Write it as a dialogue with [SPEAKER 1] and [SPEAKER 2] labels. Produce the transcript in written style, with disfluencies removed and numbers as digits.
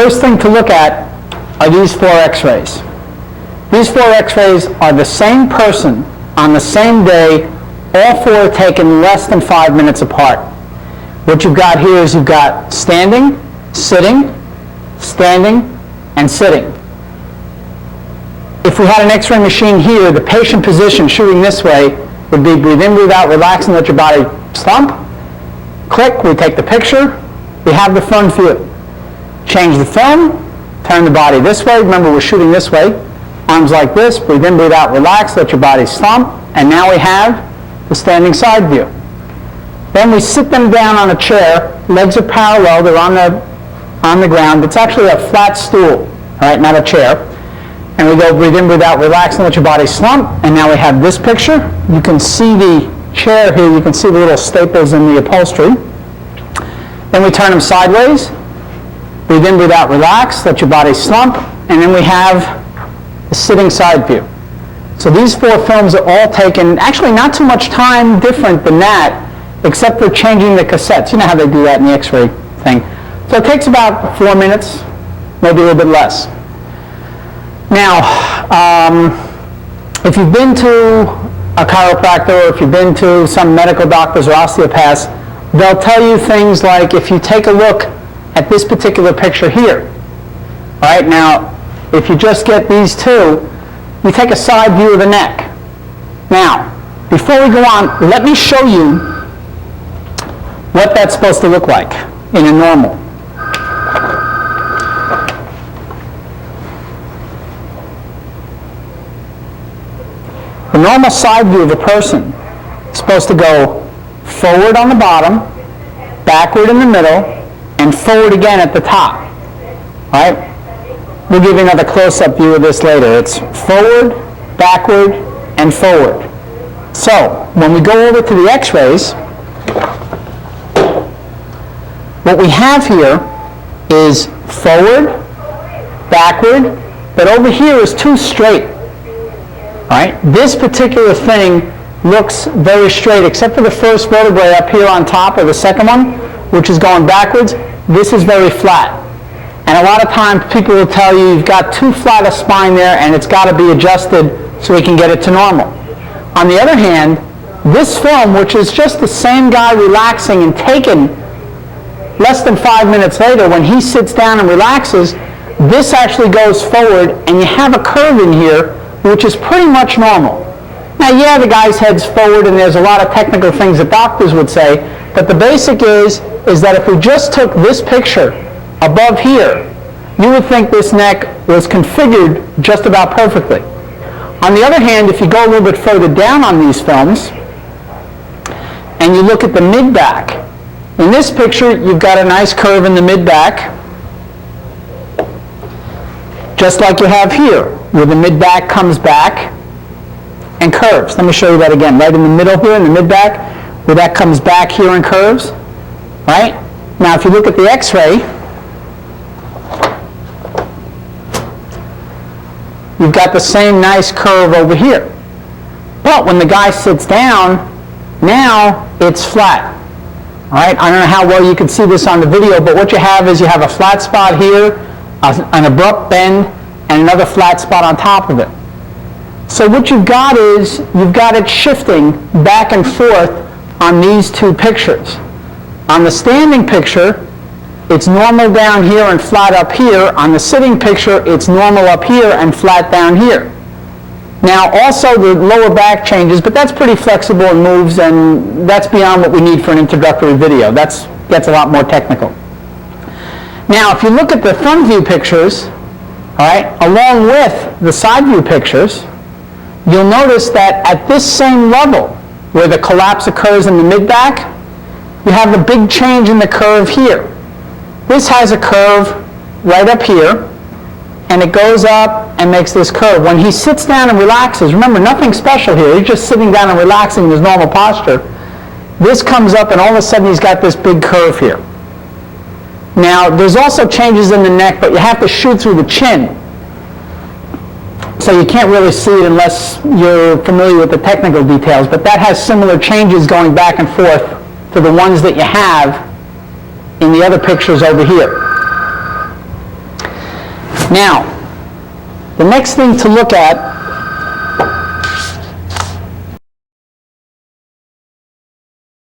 [SPEAKER 1] first thing to look at are these 4 x-rays. These 4 x-rays are the same person on the same day, all 4 taken less than 5 minutes apart. What you've got here is you've got standing, sitting, and sitting. If we had an x-ray machine here, the patient position shooting this way would be breathe in, breathe out, relax, and let your body slump. Click, we take the picture, we have the front view. Change the film, turn the body this way. Remember, we're shooting this way. Arms like this, breathe in, breathe out, relax, let your body slump. And now we have the standing side view. Then we sit them down on a chair. Legs are parallel, they're on the ground. It's actually a flat stool, all right, not a chair. And we go breathe in, breathe out, relax, and let your body slump. And now we have this picture. You can see the chair here. You can see the little staples in the upholstery. Then we turn them sideways. Breathe in, breathe out, relax, let your body slump. And then we have the sitting side view. So these 4 films are all taken, actually not too much time different than that, except for changing the cassettes. You know how they do that in the x-ray thing. So it takes about 4 minutes, maybe a little bit less. Now, if you've been to a chiropractor, or if you've been to some medical doctors or osteopaths, they'll tell you things like, if you take a look at this particular picture here, all right, now, if you just get these 2, you take a side view of the neck. Now, before we go on, let me show you what that's supposed to look like in a normal. The normal side view of a person is supposed to go forward on the bottom, backward in the middle, and forward again at the top. All right? We'll give you another close-up view of this later. It's forward, backward, and forward. So, when we go over to the x-rays, what we have here is forward, backward, but over here is too straight. All right? This particular thing looks very straight, except for the first vertebrae up here on top, or the second one, which is going backwards. This is very flat. And a lot of times people will tell you you've got too flat a spine there and it's got to be adjusted so we can get it to normal. On the other hand, this film, which is just the same guy relaxing and taken less than 5 minutes later, when he sits down and relaxes, this actually goes forward and you have a curve in here which is pretty much normal. Now, yeah, the guy's head's forward and there's a lot of technical things that doctors would say, but the basic is that if we just took this picture above here, you would think this neck was configured just about perfectly. On the other hand, if you go a little bit further down on these films and you look at the mid-back, in this picture you've got a nice curve in the mid-back, just like you have here, where the mid-back comes back and curves. Let me show you that again. Right in the middle here, in the mid-back, where that comes back here and curves. Right? Now, if you look at the x-ray, you've got the same nice curve over here. But when the guy sits down, now it's flat. All right? I don't know how well you can see this on the video, but what you have is you have a flat spot here, an abrupt bend, and another flat spot on top of it. So what you've got is you've got it shifting back and forth on these 2 pictures. On the standing picture, it's normal down here and flat up here. On the sitting picture, it's normal up here and flat down here. Now, also the lower back changes, but that's pretty flexible and moves, and that's beyond what we need for an introductory video. That gets a lot more technical. Now, if you look at the front view pictures, all right, along with the side view pictures, you'll notice that at this same level, where the collapse occurs in the mid-back, you have the big change in the curve here. This has a curve right up here, and it goes up and makes this curve. When he sits down and relaxes, remember, nothing special here. He's just sitting down and relaxing in his normal posture. This comes up, and all of a sudden he's got this big curve here. Now, there's also changes in the neck, but you have to shoot through the chin. So you can't really see it unless you're familiar with the technical details, but that has similar changes going back and forth to the ones that you have in the other pictures over here. Now, the next thing to look at